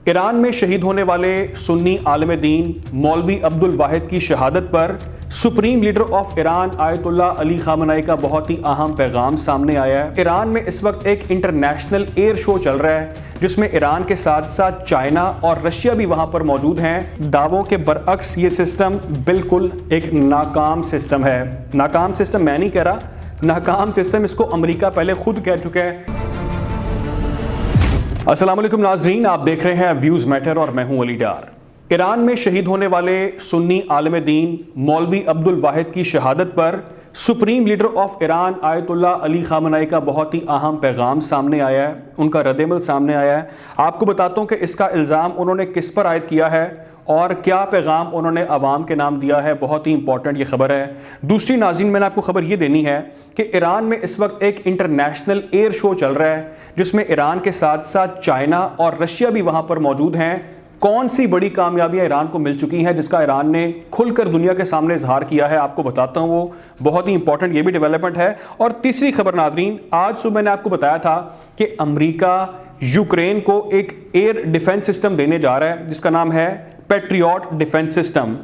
ایران میں شہید ہونے والے سنی عالم دین مولوی عبدالواحد کی شہادت پر سپریم لیڈر آف ایران آیت اللہ علی خامنائی کا بہت ہی اہم پیغام سامنے آیا ہے۔ ایران میں اس وقت ایک انٹرنیشنل ایئر شو چل رہا ہے جس میں ایران کے ساتھ ساتھ چائنا اور رشیا بھی وہاں پر موجود ہیں۔ دعووں کے برعکس یہ سسٹم بالکل ایک ناکام سسٹم ہے۔ ناکام سسٹم میں نہیں کہہ رہا، ناکام سسٹم اس کو امریکہ پہلے خود کہہ چکا ہے۔ السلام علیکم ناظرین، آپ دیکھ رہے ہیں ویوز میٹر اور میں ہوں علی ڈار۔ ایران میں شہید ہونے والے سنی عالم دین مولوی عبدالواحد کی شہادت پر سپریم لیڈر آف ایران آیت اللہ علی خامنائی کا بہت ہی اہم پیغام سامنے آیا ہے، ان کا رد عمل سامنے آیا ہے۔ آپ کو بتاتا ہوں کہ اس کا الزام انہوں نے کس پر عائد کیا ہے اور کیا پیغام انہوں نے عوام کے نام دیا ہے۔ بہت ہی امپورٹنٹ یہ خبر ہے۔ دوسری ناظرین، میں نے آپ کو خبر یہ دینی ہے کہ ایران میں اس وقت ایک انٹرنیشنل ایئر شو چل رہا ہے جس میں ایران کے ساتھ ساتھ چائنا اور رشیا بھی وہاں پر موجود ہیں۔ کون سی بڑی کامیابیاں ایران کو مل چکی ہیں جس کا ایران نے کھل کر دنیا کے سامنے اظہار کیا ہے، آپ کو بتاتا ہوں۔ وہ بہت ہی امپورٹنٹ یہ بھی ڈیولپمنٹ ہے۔ اور تیسری خبر ناظرین، آج صبح میں نے آپ کو بتایا تھا کہ امریکہ یوکرین کو ایک ایئر ڈیفنس سسٹم دینے جا رہا ہے جس کا نام ہے پیٹریوٹ ڈیفنس سسٹم۔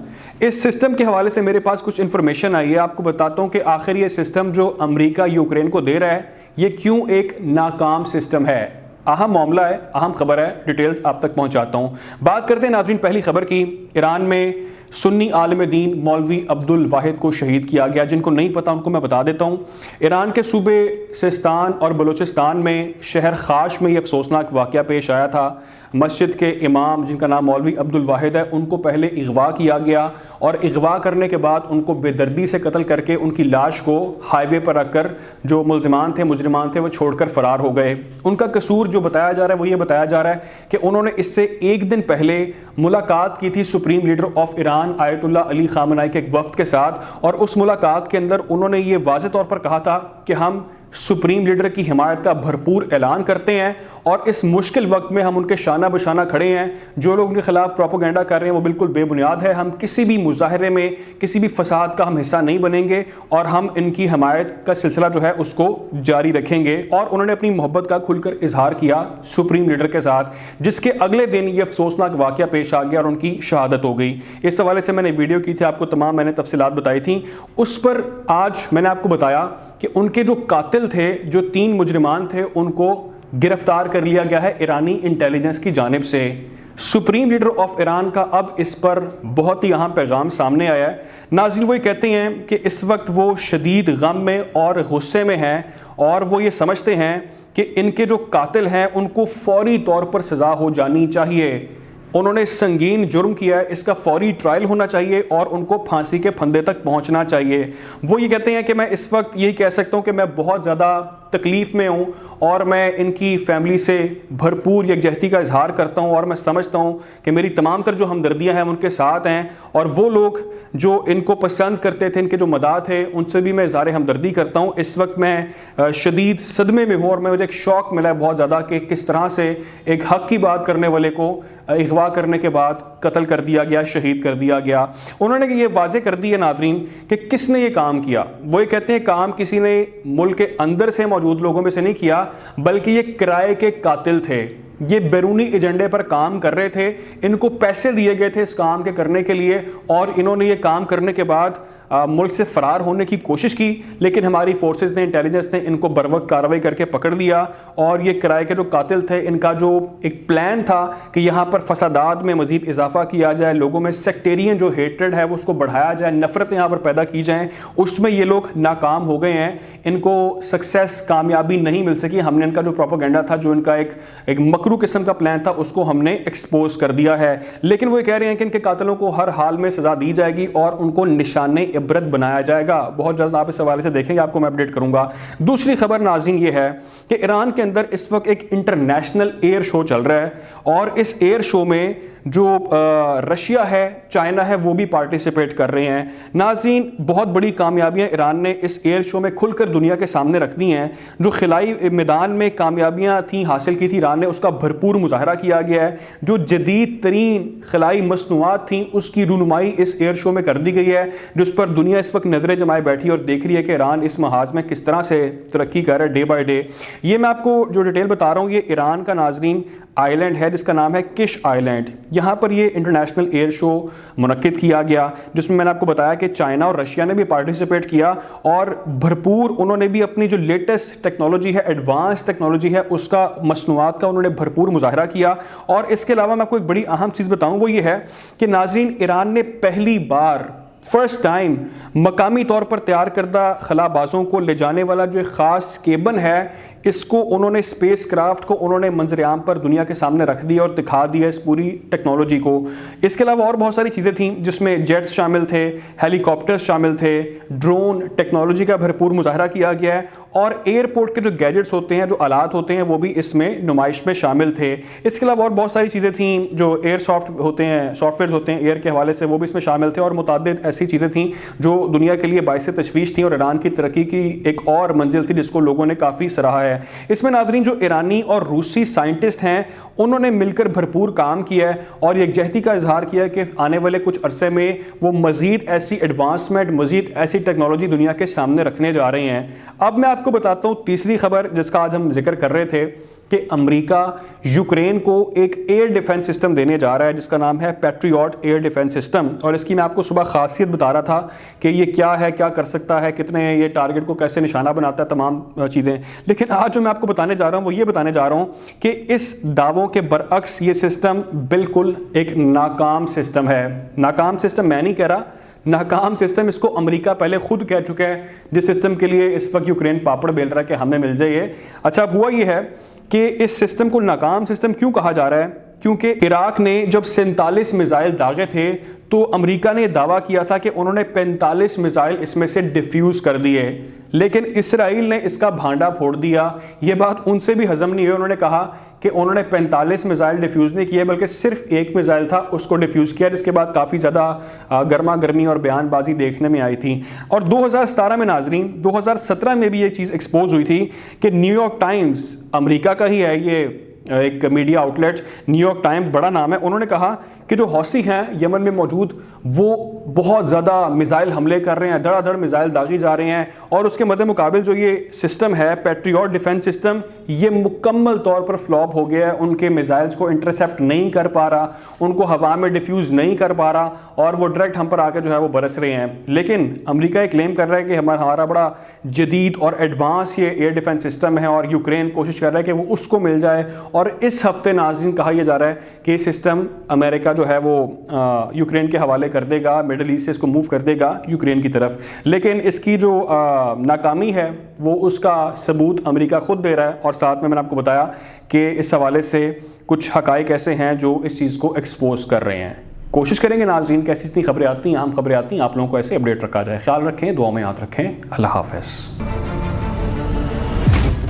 اس سسٹم کے حوالے سے میرے پاس کچھ انفارمیشن آئی ہے، آپ کو بتاتا ہوں کہ آخر یہ سسٹم جو امریکہ یوکرین کو دے رہا ہے یہ کیوں ایک ناکام سسٹم ہے۔ اہم معاملہ ہے، اہم خبر ہے، ڈیٹیلز آپ تک پہنچاتا ہوں۔ بات کرتے ہیں ناظرین پہلی خبر کی۔ ایران میں سنی عالم دین مولوی عبدالواحد کو شہید کیا گیا۔ جن کو نہیں پتا ان کو میں بتا دیتا ہوں۔ ایران کے صوبے سیستان اور بلوچستان میں شہر خاش میں یہ افسوسناک واقعہ پیش آیا تھا۔ مسجد کے امام جن کا نام مولوی عبدالواحد ہے، ان کو پہلے اغوا کیا گیا اور اغوا کرنے کے بعد ان کو بے دردی سے قتل کر کے ان کی لاش کو ہائی وے پر رکھ کر جو ملزمان تھے، مجرمان تھے، وہ چھوڑ کر فرار ہو گئے۔ ان کا قصور جو بتایا جا رہا ہے وہ یہ بتایا جا رہا ہے کہ انہوں نے اس سے ایک دن پہلے ملاقات کی تھی سپریم لیڈر آف ایران آیت اللہ علی خامنائی کے ایک وفد کے ساتھ، اور اس ملاقات کے اندر انہوں نے یہ واضح طور پر کہا تھا کہ ہم سپریم لیڈر کی حمایت کا بھرپور اعلان کرتے ہیں اور اس مشکل وقت میں ہم ان کے شانہ بشانہ کھڑے ہیں۔ جو لوگ ان کے خلاف پروپیگنڈا کر رہے ہیں وہ بالکل بے بنیاد ہے۔ ہم کسی بھی مظاہرے میں کسی بھی فساد کا ہم حصہ نہیں بنیں گے اور ہم ان کی حمایت کا سلسلہ جو ہے اس کو جاری رکھیں گے۔ اور انہوں نے اپنی محبت کا کھل کر اظہار کیا سپریم لیڈر کے ساتھ، جس کے اگلے دن یہ افسوسناک واقعہ پیش آ گیا اور ان کی شہادت ہو گئی۔ اس حوالے سے میں نے ویڈیو کی تھی، آپ کو تمام میں نے تفصیلات بتائی تھیں۔ اس پر آج میں نے آپ کو بتایا کہ ان کے جو قاتل تھے، جو 3 مجرمان تھے، ان کو گرفتار کر لیا گیا ہے ایرانی انٹیلیجنس کی جانب سے۔ سپریم لیڈر آف ایران کا اب اس پر بہت ہی اہم پیغام سامنے آیا ہے۔ ناظرین، وہ یہ کہتے ہیں کہ اس وقت وہ شدید غم میں اور غصے میں ہیں اور وہ یہ سمجھتے ہیں کہ ان کے جو قاتل ہیں ان کو فوری طور پر سزا ہو جانی چاہیے۔ انہوں نے سنگین جرم کیا ہے، اس کا فوری ٹرائل ہونا چاہیے اور ان کو پھانسی کے پھندے تک پہنچنا چاہیے۔ وہ یہ کہتے ہیں کہ میں اس وقت یہی کہہ سکتا ہوں کہ میں بہت زیادہ تکلیف میں ہوں اور میں ان کی فیملی سے بھرپور یکجہتی کا اظہار کرتا ہوں اور میں سمجھتا ہوں کہ میری تمام تر جو ہمدردیاں ہیں ان کے ساتھ ہیں، اور وہ لوگ جو ان کو پسند کرتے تھے، ان کے جو مداح تھے، ان سے بھی میں اظہار ہمدردی کرتا ہوں۔ اس وقت میں شدید صدمے میں ہوں اور مجھے ایک شوق ملا ہے بہت زیادہ کہ کس طرح سے ایک حق کی بات کرنے والے کو اغوا کرنے کے بعد قتل کر دیا گیا، شہید کر دیا گیا۔ انہوں نے یہ واضح کر دی ہے ناظرین کہ کس نے یہ کام کیا۔ وہ یہ کہتے ہیں کام کسی نے ملک کے اندر سے موجود لوگوں میں سے نہیں کیا، بلکہ یہ کرائے کے قاتل تھے۔ یہ بیرونی ایجنڈے پر کام کر رہے تھے، ان کو پیسے دیے گئے تھے اس کام کے کرنے کے لیے، اور انہوں نے یہ کام کرنے کے بعد ملک سے فرار ہونے کی کوشش کی، لیکن ہماری فورسز نے، انٹیلیجنس نے ان کو بروقت کارروائی کر کے پکڑ لیا۔ اور یہ کرائے کے جو قاتل تھے، ان کا جو ایک پلان تھا کہ یہاں پر فسادات میں مزید اضافہ کیا جائے، لوگوں میں سیکٹیرین جو ہیٹرڈ ہے وہ اس کو بڑھایا جائے، نفرت یہاں پر پیدا کی جائیں، اس میں یہ لوگ ناکام ہو گئے ہیں۔ ان کو سکسیس، کامیابی نہیں مل سکی۔ ہم نے ان کا جو پروپیگنڈا تھا، جو ان کا ایک مکرو قسم کا پلان تھا، اس کو ہم نے ایکسپوز کر دیا ہے۔ لیکن وہ یہ کہہ رہے ہیں کہ ان کے قاتلوں کو ہر حال میں سزا دی جائے گی اور ان کو نشان عبرت بنایا جائے گا۔ بہت جلد آپ اس حوالے سے دیکھیں گے، آپ کو میں اپڈیٹ کروں گا۔ دوسری خبر ناظرین یہ ہے کہ ایران کے اندر اس وقت ایک انٹرنیشنل ایئر شو چل رہا ہے، اور اس ایئر شو میں جو رشیا ہے، چائنا ہے، وہ بھی پارٹیسپیٹ کر رہے ہیں۔ ناظرین، بہت بڑی کامیابیاں ایران نے اس ایئر شو میں کھل کر دنیا کے سامنے رکھ دی ہیں۔ جو خلائی میدان میں کامیابیاں تھیں، حاصل کی تھی ایران نے، اس کا بھرپور مظاہرہ کیا گیا ہے۔ جو جدید ترین خلائی مصنوعات تھیں اس کی رونمائی اس ایئر شو میں کر دی گئی ہے، جس پر دنیا اس وقت نظریں جمائے بیٹھی اور دیکھ رہی ہے کہ ایران اس محاذ میں کس طرح سے ترقی کر رہا ہے ڈے بائی ڈے. یہ میں آپ کو جو ڈیٹیل بتا رہا ہوں یہ ایران کا ناظرین آئی لینڈ ہے جس کا نام ہے کش آئی لینڈ. یہاں پر یہ انٹرنیشنل ایئر شو منعقد کیا گیا جس میں نے آپ کو بتایا کہ چائنا اور رشیا نے بھی پارٹیسپیٹ کیا اور بھرپور انہوں نے بھی اپنی جو لیٹسٹ ٹیکنالوجی ہے ایڈوانس ٹیکنالوجی ہے اس کا مصنوعات کا انہوں نے بھرپور مظاہرہ کیا. اور اس کے علاوہ میں آپ کو ایک بڑی اہم چیز بتاؤں وہ یہ ہے کہ ناظرین ایران نے پہلی بار فرسٹ ٹائم مقامی طور پر تیار کردہ خلا بازوں کو لے جانے والا جو ایک خاص کیبن ہے اس کو انہوں نے اسپیس کرافٹ کو انہوں نے منظر عام پر دنیا کے سامنے رکھ دیا اور دکھا دیا اس پوری ٹیکنالوجی کو. اس کے علاوہ اور بہت ساری چیزیں تھیں جس میں جیٹس شامل تھے, ہیلی کاپٹرز شامل تھے, ڈرون ٹیکنالوجی کا بھرپور مظاہرہ کیا گیا ہے اور ایئرپورٹ کے جو گیجٹس ہوتے ہیں جو آلات ہوتے ہیں وہ بھی اس میں نمائش میں شامل تھے. اس کے علاوہ اور بہت ساری چیزیں تھیں جو ایئر سافٹ ہوتے ہیں سافٹ ویئرز ہوتے ہیں ایئر کے حوالے سے وہ بھی اس میں شامل تھے اور متعدد ایسی چیزیں تھیں جو دنیا کے لیے باعث تشویش تھیں اور ایران کی ترقی کی ایک اور منزل تھی جس کو لوگوں نے کافی سراہا ہے. اس میں ناظرین جو ایرانی اور روسی سائنٹسٹ ہیں انہوں نے مل کر بھرپور کام کیا ہے اور یکجہتی کا اظہار کیا ہے کہ آنے والے کچھ عرصے میں وہ مزید ایسی ایڈوانسمنٹ مزید ایسی ٹیکنالوجی دنیا کے سامنے رکھنے جا رہے ہیں. اب میں آپ کو بتاتا ہوں تیسری خبر جس کا آج ہم ذکر کر رہے تھے کہ امریکہ یوکرین کو ایک ایئر ڈیفنس سسٹم دینے جا رہا ہے جس کا نام ہے پیٹریوٹ ایئر ڈیفنس سسٹم. اور اس کی میں آپ کو صبح خاصیت بتا رہا تھا کہ یہ کیا ہے, کیا کر سکتا ہے, کتنے یہ ٹارگٹ کو کیسے نشانہ بناتا ہے, تمام چیزیں. لیکن آج جو میں آپ کو بتانے جا رہا ہوں وہ یہ بتانے جا رہا ہوں کہ اس دعووں کے برعکس یہ سسٹم بالکل ایک ناکام سسٹم ہے. ناکام سسٹم میں نہیں کہہ رہا, ناکام سسٹم اس کو امریکہ پہلے خود کہہ چکا ہے جس سسٹم کے لیے اس وقت یوکرین پاپڑ بیل رہا ہے کہ ہمیں مل جائے. اچھا اب ہوا یہ ہے کہ اس سسٹم کو ناکام سسٹم کیوں کہا جا رہا ہے کیونکہ عراق نے جب 47 میزائل داغے تھے تو امریکہ نے یہ دعویٰ کیا تھا کہ انہوں نے 45 میزائل اس میں سے ڈیفیوز کر دیے, لیکن اسرائیل نے اس کا بھانڈا پھوڑ دیا. یہ بات ان سے بھی ہضم نہیں ہوئی. انہوں نے کہا کہ انہوں نے 45 میزائل ڈیفیوز نہیں کیے بلکہ صرف ایک میزائل تھا اس کو ڈیفیوز کیا, جس کے بعد کافی زیادہ گرما گرمی اور بیان بازی دیکھنے میں آئی تھی. اور 2017 میں ناظرین 2017 میں بھی یہ چیز ایکسپوز ہوئی تھی کہ نیو یارک ٹائمز امریکہ کا ہی ہے یہ ایک media outlet, new York Times بڑا نام ہے, انہوں نے کہا کہ جو حوثی ہیں یمن میں موجود وہ بہت زیادہ میزائل حملے کر رہے ہیں, دھڑا دھڑ میزائل داغی جا رہے ہیں اور اس کے مد مقابل جو یہ سسٹم ہے پیٹریوٹ ڈیفنس سسٹم یہ مکمل طور پر فلاپ ہو گیا ہے. ان کے میزائلز کو انٹرسیپٹ نہیں کر پا رہا, ان کو ہوا میں ڈیفیوز نہیں کر پا رہا اور وہ ڈائریکٹ ہم پر آ کے جو ہے وہ برس رہے ہیں. لیکن امریکہ یہ کلیم کر رہا ہے کہ ہمارا بڑا جدید اور ایڈوانس یہ ایئر ڈیفنس سسٹم ہے اور یوکرین کوشش کر رہا ہے کہ وہ اس کو مل جائے. اور اس ہفتے ناظرین کہا یہ جا رہا ہے کہ یہ سسٹم امریکہ جو ہے وہ یوکرین کے حوالے کر دے گا, مڈل ایسٹ سے اس کو موو کر دے گا یوکرین کی طرف. لیکن اس کی جو ناکامی ہے وہ اس کا ثبوت امریکہ خود دے رہا ہے اور ساتھ میں نے آپ کو بتایا کہ اس حوالے سے کچھ حقائق ایسے ہیں جو اس چیز کو ایکسپوز کر رہے ہیں. کوشش کریں گے ناظرین کیسی اتنی خبریں آتی ہیں, عام خبریں آتی ہیں, آپ لوگوں کو ایسے اپڈیٹ رکھا جائے. خیال رکھیں, دعاؤں میں یاد رکھیں. اللہ حافظ.